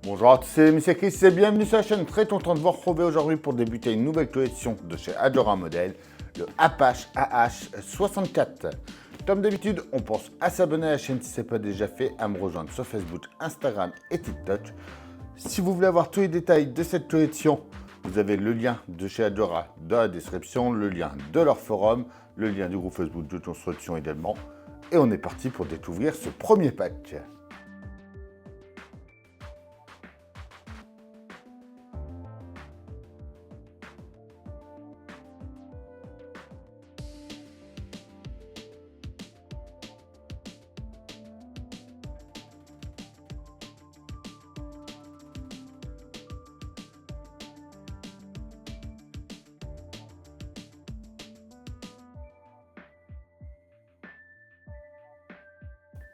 Bonjour à tous, c'est Monsieur Chris et bienvenue sur la chaîne. Très content de vous retrouver aujourd'hui pour débuter une nouvelle collection de chez Adora Model, le Apache AH64. Comme d'habitude, on pense à s'abonner à la chaîne si ce n'est pas déjà fait, à me rejoindre sur Facebook, Instagram et TikTok. Si vous voulez avoir tous les détails de cette collection, vous avez le lien de chez Adora dans la description, le lien de leur forum, le lien du groupe Facebook de construction également. Et on est parti pour découvrir ce premier pack.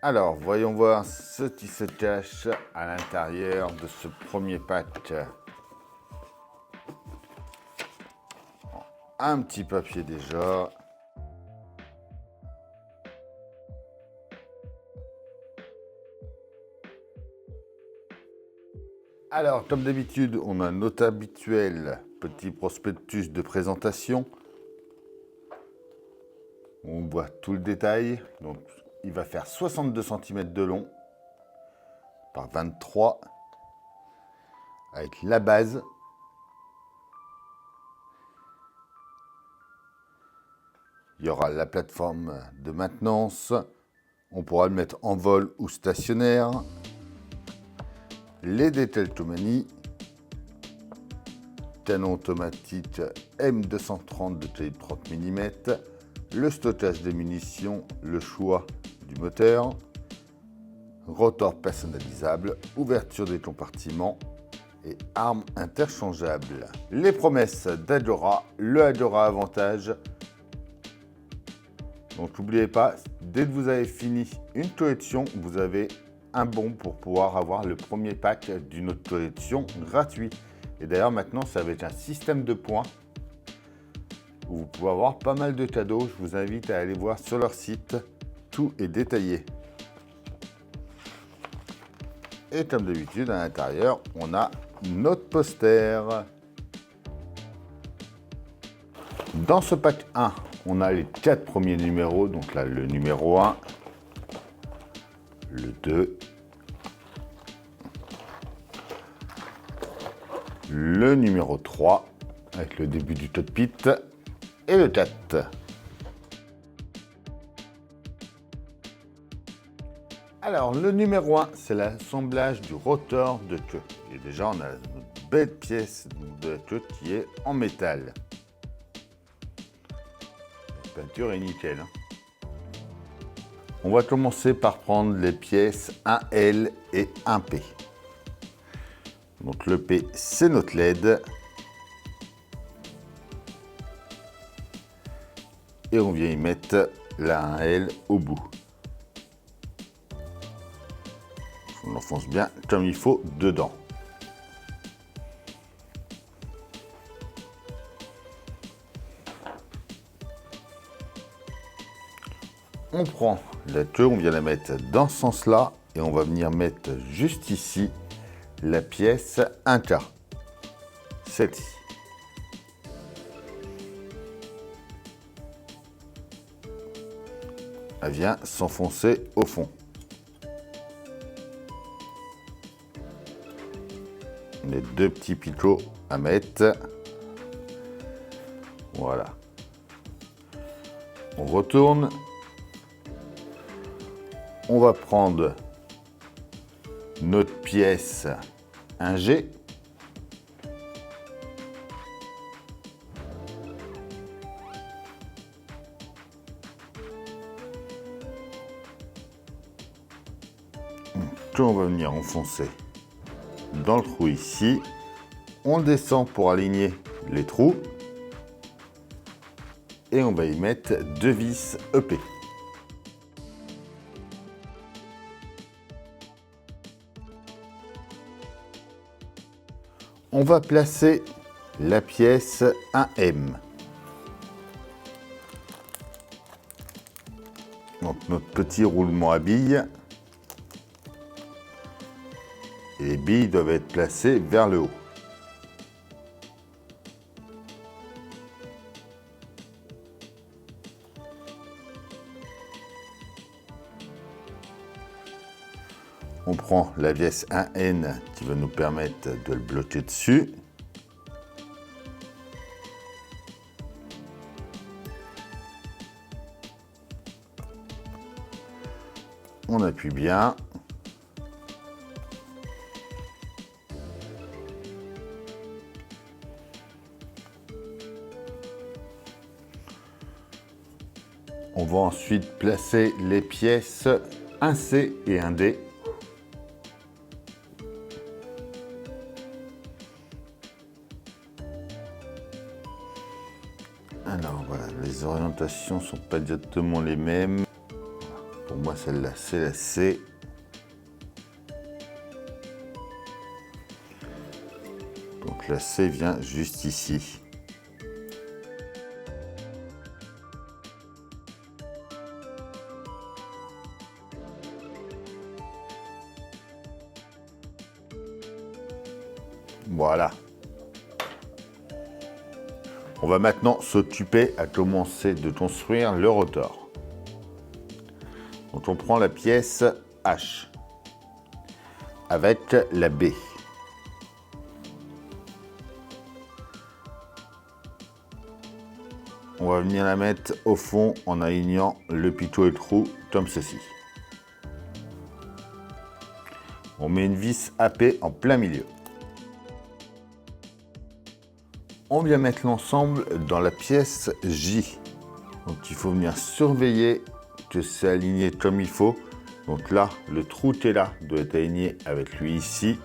Alors, voyons voir ce qui se cache à l'intérieur de ce premier pack. Un petit papier déjà. Alors, comme d'habitude, on a notre habituel petit prospectus de présentation. On voit tout le détail. Donc, il va faire 62 cm de long par 23 avec la base. Il y aura la plateforme de maintenance. On pourra le mettre en vol ou stationnaire. Les dételtomanies. Canon automatique M230 de calibre 30 mm. Le stockage des munitions, le choix du moteur, rotor personnalisable, ouverture des compartiments et armes interchangeables. Les promesses d'Adora, le Adora Avantage. Donc n'oubliez pas, dès que vous avez fini une collection, vous avez un bon pour pouvoir avoir le premier pack d'une autre collection gratuit. Et d'ailleurs maintenant c'est avec un système de points où vous pouvez avoir pas mal de cadeaux. Je vous invite à aller voir sur leur site, tout est détaillé. Et comme d'habitude, à l'intérieur, on a notre poster. Dans ce pack 1, on a les 4 premiers numéros. Donc là, le numéro 1, le 2, le numéro 3, avec le début du cockpit, et le 4. Alors, le numéro 1, c'est l'assemblage du rotor de queue. Et déjà, on a une belle pièce de queue qui est en métal. La peinture est nickel. On va commencer par prendre les pièces 1L et 1P. Donc le P, c'est notre LED. Et on vient y mettre la 1L au bout. On l'enfonce bien comme il faut dedans. On prend la queue, on vient la mettre dans ce sens-là et on va venir mettre juste ici la pièce 1K. Celle-ci. Elle vient s'enfoncer au fond. Les deux petits picots à mettre. Voilà. On retourne. On va prendre notre pièce 1G. Que on va venir enfoncer dans le trou ici. On descend pour aligner les trous. Et on va y mettre 2 vis EP. On va placer la pièce 1M. Donc notre petit roulement à billes. Et les billes doivent être placées vers le haut. On prend la vis 1N qui va nous permettre de le bloquer dessus. On appuie bien. On va ensuite placer les pièces 1C et 1D. Alors voilà, les orientations sont pas exactement les mêmes. Pour moi, celle-là, c'est la C. Donc la C vient juste ici. Voilà. On va maintenant s'occuper à commencer de construire le rotor. Donc on prend la pièce H avec la B. On va venir la mettre au fond en alignant le pitot et le trou comme ceci. On met une vis AP en plein milieu. On vient mettre l'ensemble dans la pièce J. Donc il faut venir surveiller que c'est aligné comme il faut. Donc là, le trou qui est là doit être aligné avec lui ici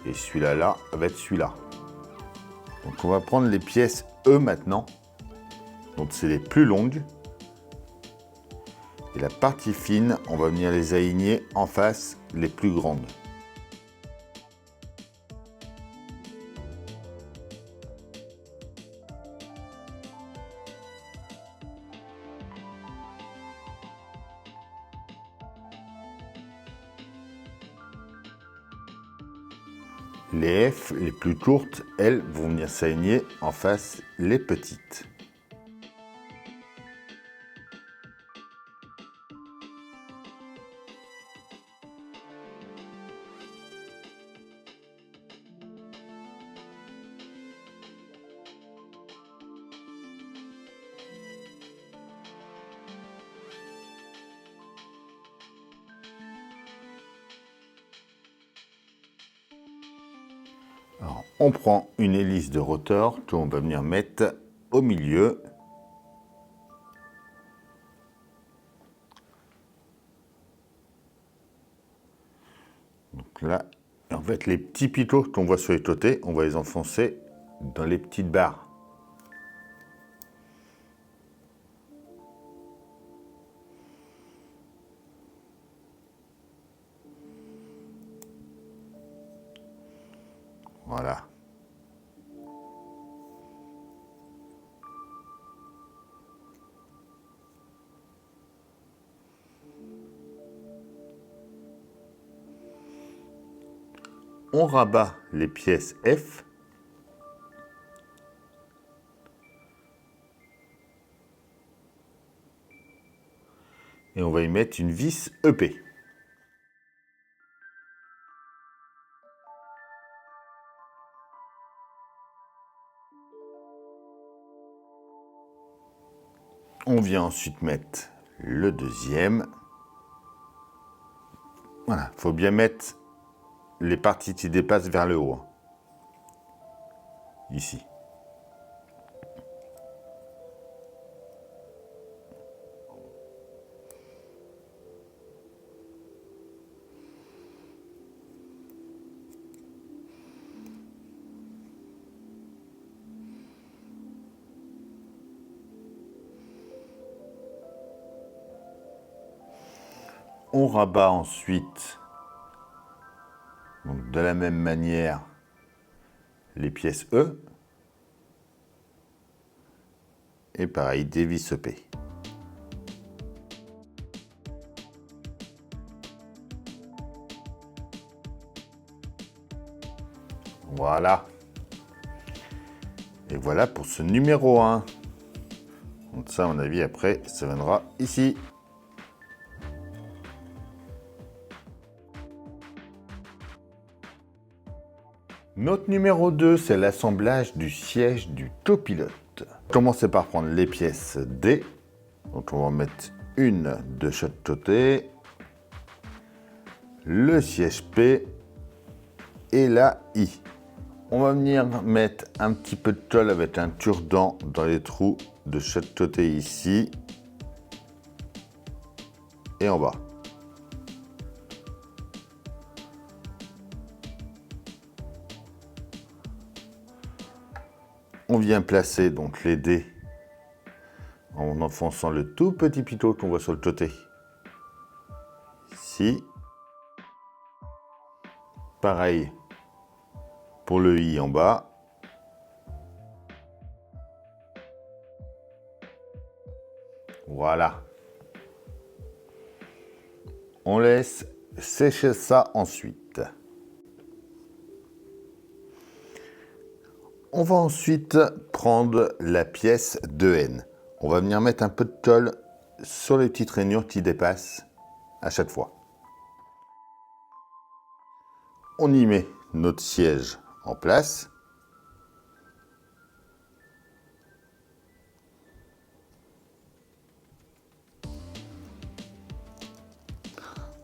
et celui-là là avec celui-là. Donc on va prendre les pièces E maintenant. Donc c'est les plus longues. Et la partie fine, on va venir les aligner en face les plus grandes. Les F, les plus courtes, elles vont venir s'aligner en face les petites. Alors, on prend une hélice de rotor qu'on va venir mettre au milieu. Donc là, en fait, les petits picots qu'on voit sur les côtés, on va les enfoncer dans les petites barres. Voilà. On rabat les pièces F. Et on va y mettre une vis EP. On vient ensuite mettre le deuxième. Voilà, il faut bien mettre les parties qui dépassent vers le haut. Ici. On rabat ensuite, donc de la même manière, les pièces E. Et pareil, des vis EP. Voilà. Et voilà pour ce numéro 1. Donc ça, à mon avis, après, ça viendra ici. Notre numéro 2, c'est l'assemblage du siège du copilote. Commencez par prendre les pièces D. Donc on va mettre une de chaque côté. Le siège P et la I. On va venir mettre un petit peu de colle avec un cure-dent dans les trous de chaque côté ici et en bas. On vient placer donc les dés en enfonçant le tout petit pitot qu'on voit sur le côté. Ici. Pareil pour le I en bas. Voilà. On laisse sécher ça ensuite. On va ensuite prendre la pièce 2N. On va venir mettre un peu de colle sur les petites rainures qui dépassent à chaque fois. On y met notre siège en place.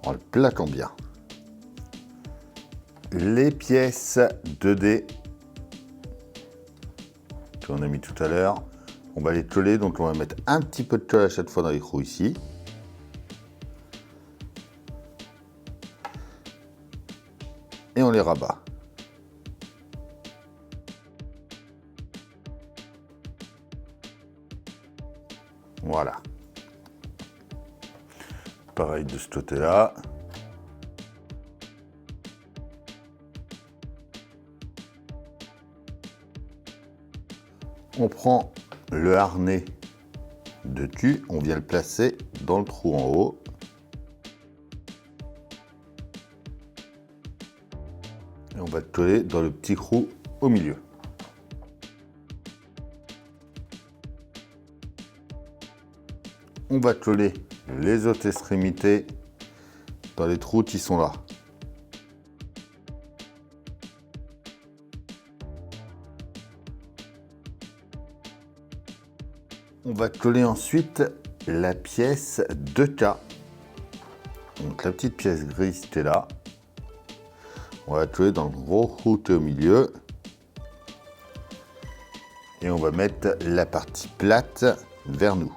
En le plaquant bien. Les pièces 2D qu'on a mis tout à l'heure, on va les coller, donc on va mettre un petit peu de colle à chaque fois dans les trous ici. Et on les rabat. Voilà. Pareil de ce côté-là. On prend le harnais de cul, on vient le placer dans le trou en haut. Et on va le coller dans le petit trou au milieu. On va coller les autres extrémités dans les trous qui sont là. On va coller ensuite la pièce 2K. Donc la petite pièce grise qui est là. On va coller dans le gros trou au milieu. Et on va mettre la partie plate vers nous.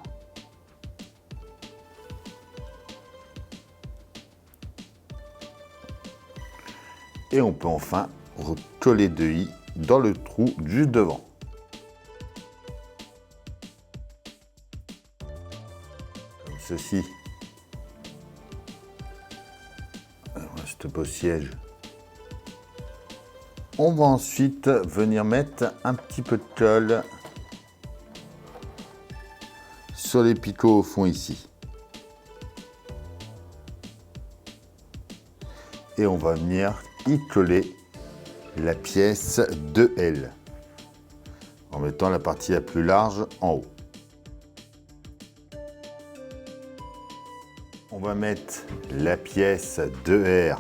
Et on peut enfin recoller 2 i dans le trou juste devant. Comme ceci. Ce beau siège. On va ensuite venir mettre un petit peu de colle sur les picots au fond ici. Et on va venir y coller la pièce 2L en mettant la partie la plus large en haut. On va mettre la pièce 2R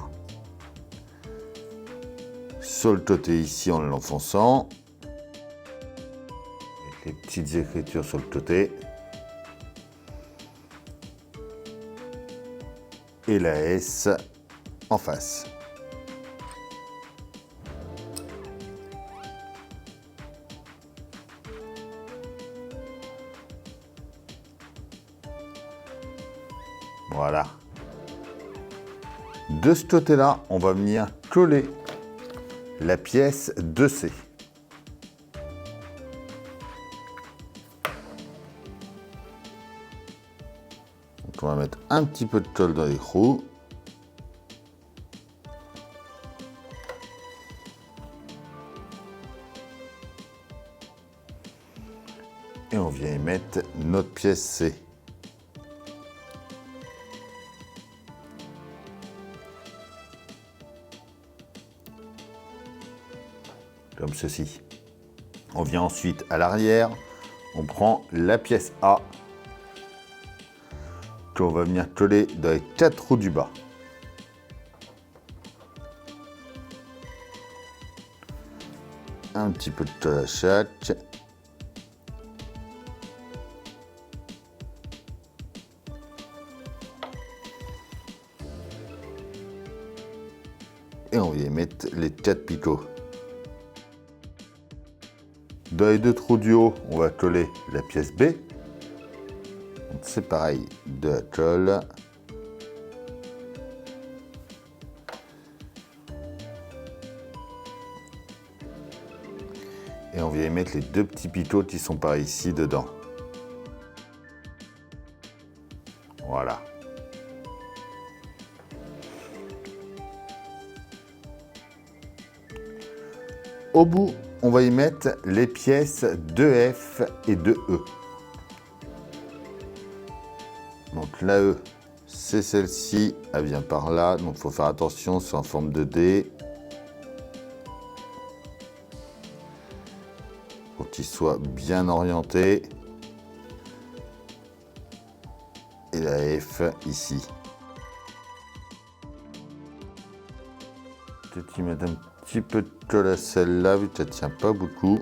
sur le côté ici en l'enfonçant. Avec les petites écritures sur le côté. Et la S en face. Voilà. De ce côté-là, on va venir coller la pièce 2C. Donc on va mettre un petit peu de colle dans les trous. Et on vient y mettre notre pièce C. comme ceci. On vient ensuite à l'arrière, on prend la pièce A qu'on va venir coller dans les 4 trous du bas. Un petit peu de colle à chaque. Et on va y mettre les 4 picots. Dans les 2 trous du haut, on va coller la pièce B. C'est pareil, de la colle. Et on vient y mettre les 2 petits picots qui sont par ici dedans. Voilà. Au bout, on va y mettre les pièces 2F et 2E. Donc la E, c'est celle-ci, elle vient par là, donc il faut faire attention, c'est en forme de D. Faut qu'il soit bien orienté. Et la F ici. Peut-être y mettre un petit peu de colle à celle-là, vu que ça ne tient pas beaucoup.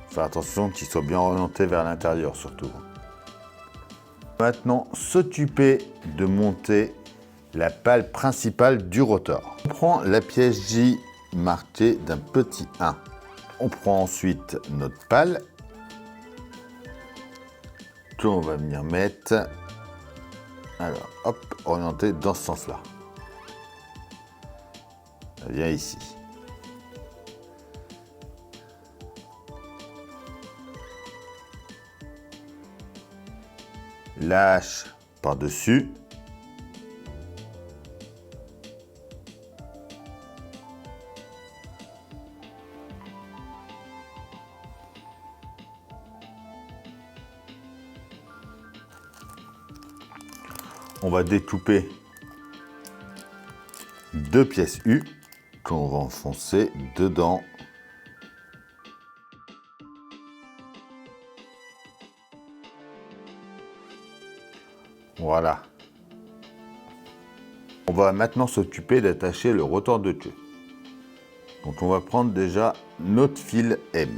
Faire attention qu'il soit bien orienté vers l'intérieur surtout. Maintenant, s'occuper de monter la pale principale du rotor. On prend la pièce J marquée d'un petit 1. On prend ensuite notre pale qu'on va venir mettre, alors hop, orienté dans ce sens-là. Elle vient ici. La hache par-dessus. On va découper 2 pièces U qu'on va enfoncer dedans. Voilà. On va maintenant s'occuper d'attacher le rotor de queue. Donc on va prendre déjà notre fil M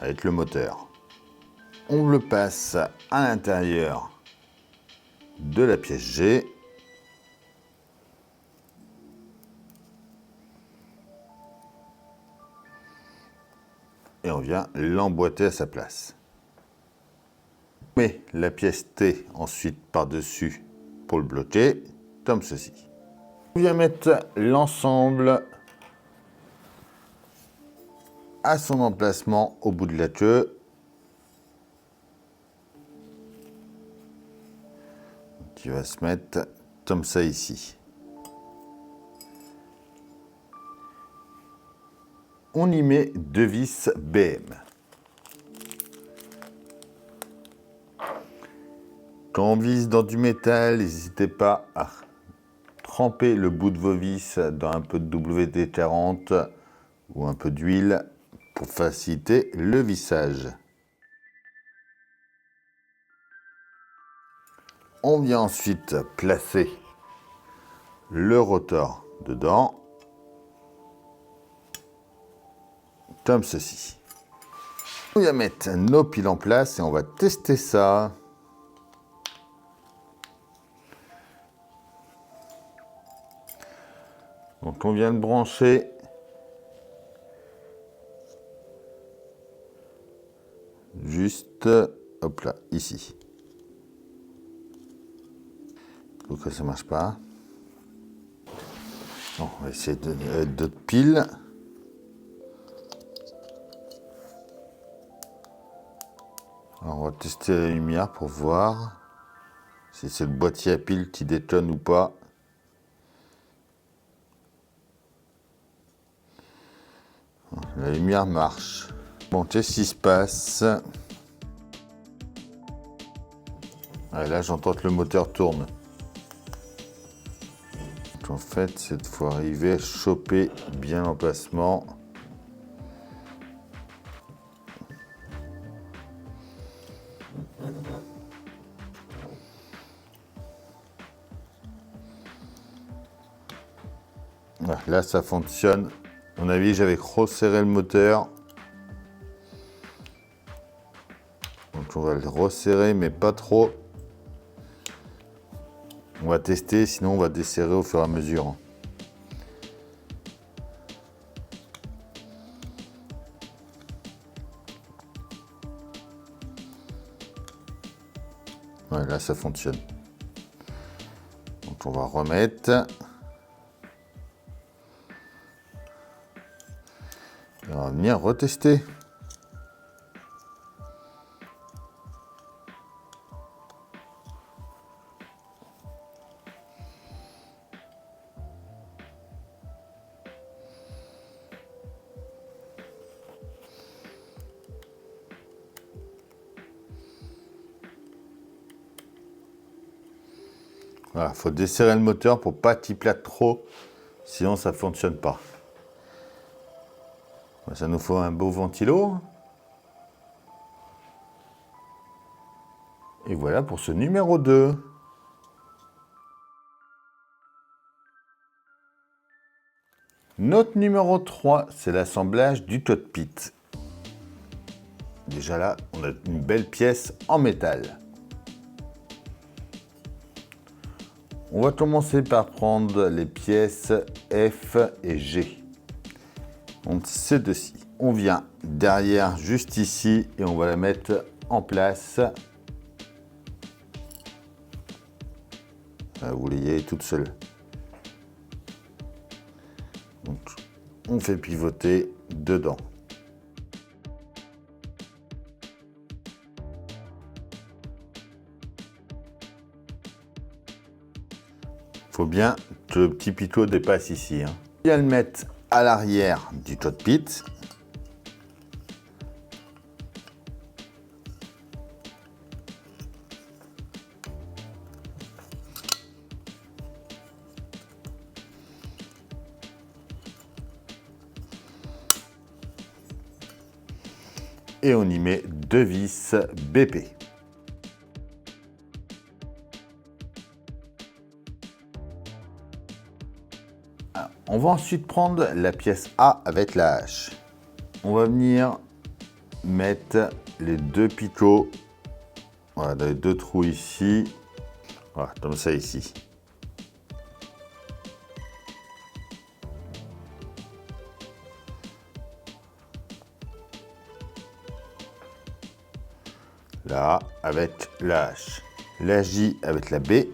avec le moteur. On le passe à l'intérieur de la pièce G. Et on vient l'emboîter à sa place. On met la pièce T ensuite par-dessus pour le bloquer, comme ceci. On vient mettre l'ensemble à son emplacement au bout de la queue. Qui va se mettre comme ça ici. On y met 2 vis BM. Quand on vise dans du métal, n'hésitez pas à tremper le bout de vos vis dans un peu de WD-40 ou un peu d'huile pour faciliter le vissage. On vient ensuite placer le rotor dedans, comme ceci. On va mettre nos piles en place et on va tester ça. Donc on vient le brancher juste, hop là, ici. Donc ça marche pas. Bon, on va essayer d'autres piles. Alors, on va tester la lumière pour voir si c'est le boîtier à piles qui détonne ou pas. La lumière marche. Bon, qu'est-ce qui se passe? Ouais, là, j'entends que le moteur tourne. Donc en fait, cette fois arriver à choper bien l'emplacement. Voilà, là, ça fonctionne. À mon avis, j'avais resserré le moteur. Donc on va le resserrer, mais pas trop. On va tester, sinon on va desserrer au fur et à mesure. Ouais, là, ça fonctionne. Donc on va remettre. Et on va venir retester. Voilà, faut desserrer le moteur pour pas qu'il plate trop, sinon ça fonctionne pas. Ça nous faut un beau ventilo. Et voilà pour ce numéro 2. Notre numéro 3, c'est l'assemblage du cockpit. Déjà là, on a une belle pièce en métal. On va commencer par prendre les pièces F et G. Donc ces deux-ci. On vient derrière, juste ici, et on va la mettre en place. Vous voyez, toute seule. Donc, on fait pivoter dedans. Faut bien que le petit picot dépasse ici. On va le mettre à l'arrière du cockpit. Et on y met 2 vis BP. On va ensuite prendre la pièce A avec la hache. On va venir mettre les 2 picots, voilà, dans les 2 trous ici, voilà, comme ça ici. Là, avec la H. La J avec la B.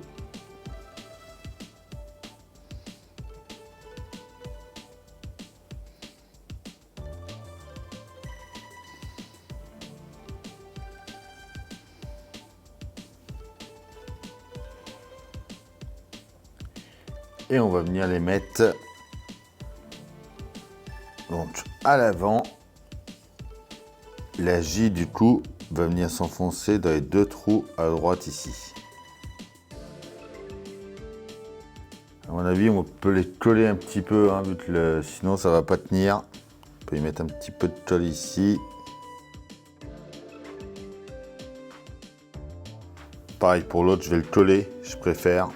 Et on va venir les mettre donc à l'avant. La J du coup va venir s'enfoncer dans les 2 trous à droite ici. À mon avis, on peut les coller un petit peu, vu que sinon ça va pas tenir. On peut y mettre un petit peu de colle ici. Pareil pour l'autre, je vais le coller, je préfère.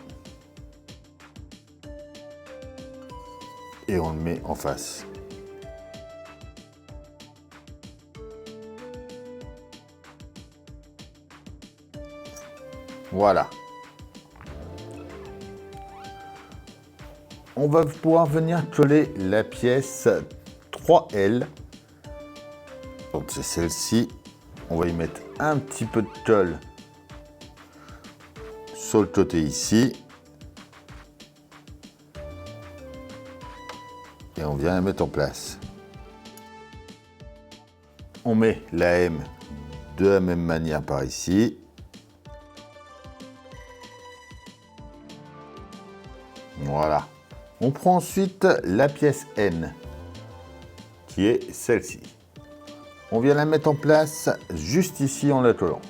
Et on le met en face. Voilà. On va pouvoir venir coller la pièce 3L. Donc c'est celle-ci. On va y mettre un petit peu de colle sur le côté ici. Et on vient la mettre en place. On met la M de la même manière par ici. Voilà. On prend ensuite la pièce N, qui est celle-ci. On vient la mettre en place juste ici en la collant.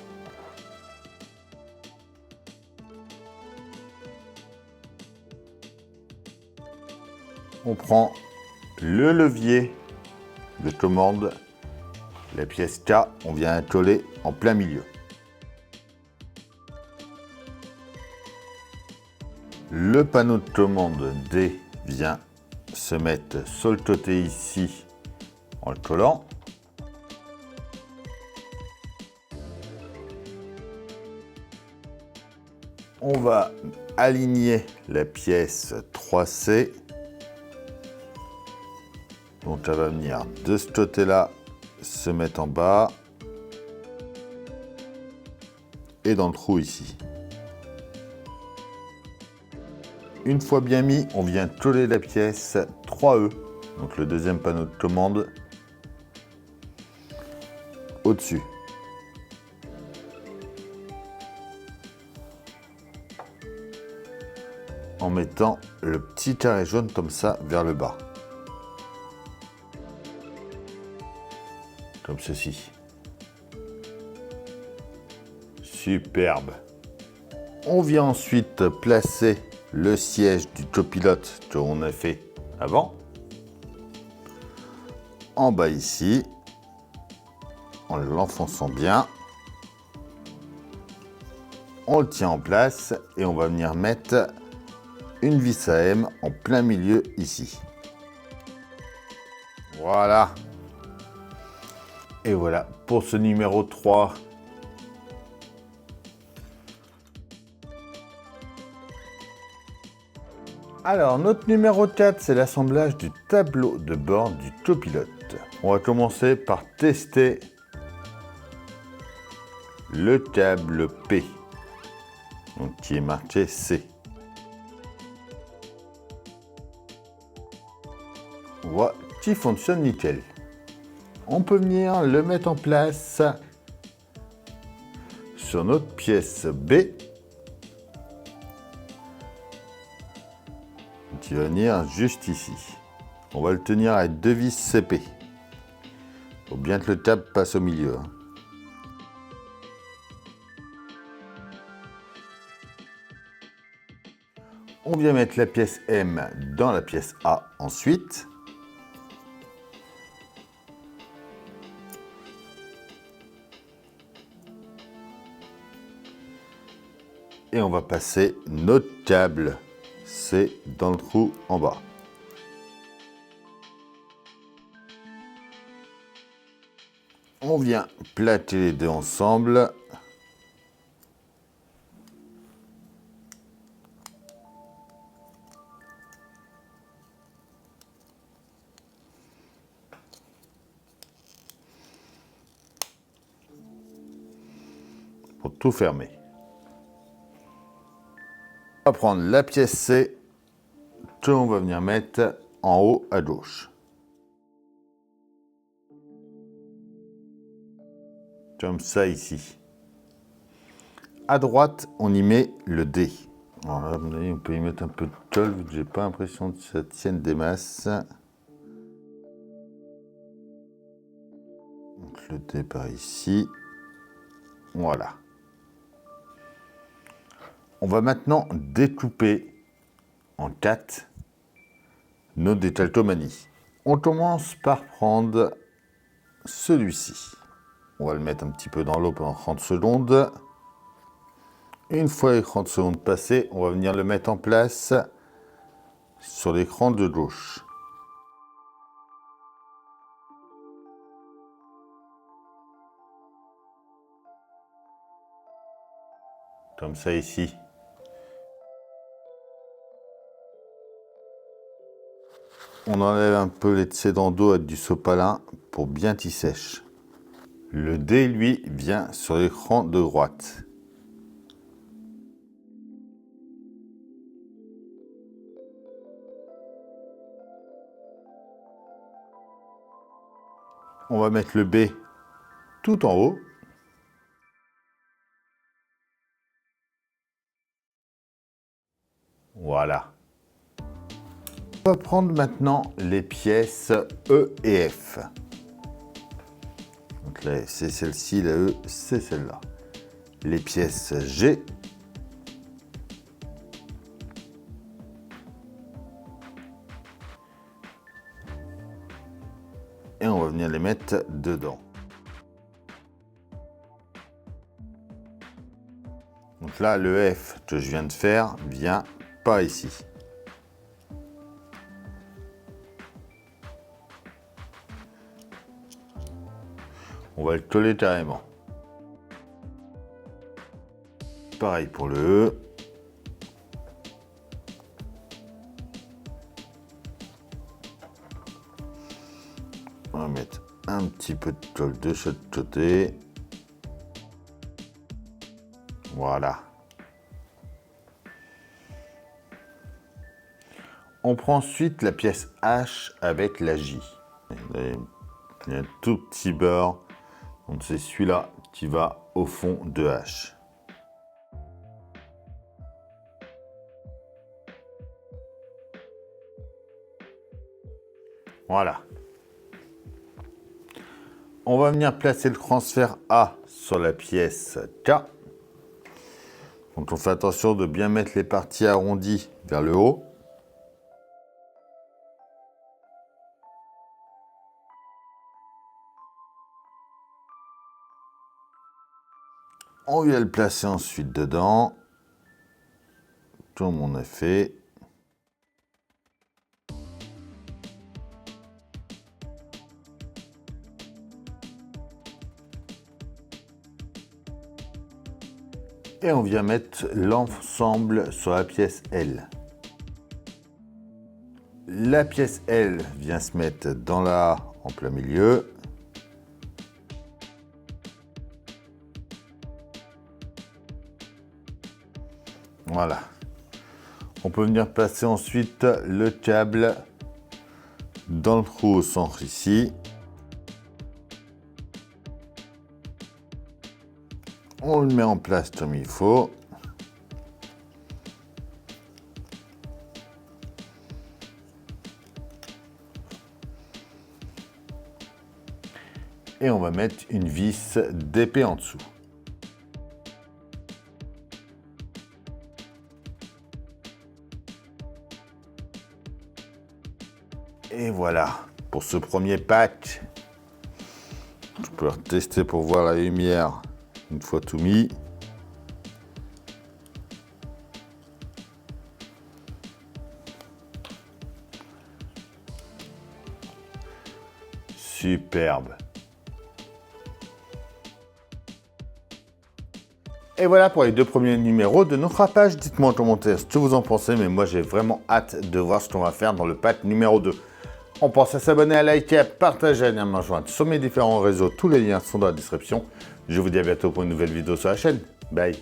On prend le levier de commande, la pièce K, on vient coller en plein milieu. Le panneau de commande D vient se mettre sur le côté ici en le collant. On va aligner la pièce 3C. Donc elle va venir de ce côté-là, se mettre en bas et dans le trou ici. Une fois bien mis, on vient coller la pièce 3E, donc le deuxième panneau de commande, au-dessus. En mettant le petit carré jaune comme ça vers le bas. Comme ceci. Superbe. On vient ensuite placer le siège du copilote qu'on a fait avant. En bas ici. En l'enfonçant bien. On le tient en place et on va venir mettre une vis à M en plein milieu ici. Voilà. Et voilà pour ce numéro 3. Alors, notre numéro 4, c'est l'assemblage du tableau de bord du copilote. On va commencer par tester le câble P, donc qui est marqué C. On voit qu'il fonctionne nickel. On peut venir le mettre en place sur notre pièce B, qui va venir juste ici. On va le tenir avec 2 vis CP. Il faut bien que le câble passe au milieu. On vient mettre la pièce M dans la pièce A ensuite. Et on va passer notre câble C dans le trou en bas. On vient plater les deux ensemble. Pour tout fermer. On va prendre la pièce C que l'on va venir mettre en haut à gauche. Comme ça ici. À droite, on y met le D. Alors là, on peut y mettre un peu de colle, vu que j'ai pas l'impression que ça tienne des masses. Donc le D par ici. Voilà. On va maintenant découper en 4 nos décalcomanies. On commence par prendre celui-ci. On va le mettre un petit peu dans l'eau pendant 30 secondes. Une fois les 30 secondes passées, on va venir le mettre en place sur l'écran de gauche. Comme ça ici. On enlève un peu l'excédent d'eau avec du sopalin pour bien qu'il sèche. Le dé, lui, vient sur l'écran de droite. On va mettre le B tout en haut. Voilà. On va prendre maintenant les pièces E et F. Donc là, c'est celle-ci, la E, c'est celle-là. Les pièces G. Et on va venir les mettre dedans. Donc là, le F que je viens de faire vient pas ici. On va le coller carrément. Pareil pour le E. On va mettre un petit peu de colle de chaque côté. Voilà. On prend ensuite la pièce H avec la J. Il y a un tout petit beurre. Donc c'est celui-là qui va au fond de H. Voilà. On va venir placer le transfert A sur la pièce K. Donc on fait attention de bien mettre les parties arrondies vers le haut. On vient le placer ensuite dedans, comme on a fait. Et on vient mettre l'ensemble sur la pièce L. La pièce L vient se mettre dans la A en plein milieu. Voilà. On peut venir placer ensuite le câble dans le trou au centre ici. On le met en place comme il faut. Et on va mettre une vis d'épée en dessous. Et voilà, pour ce premier pack, je peux retester pour voir la lumière une fois tout mis. Superbe. Et voilà pour les deux premiers numéros de notre rattrapage. Dites-moi en commentaire ce que vous en pensez, mais moi j'ai vraiment hâte de voir ce qu'on va faire dans le pack numéro 2. On pense à s'abonner, à liker, à partager, à me rejoindre sur mes différents réseaux. Tous les liens sont dans la description. Je vous dis à bientôt pour une nouvelle vidéo sur la chaîne. Bye.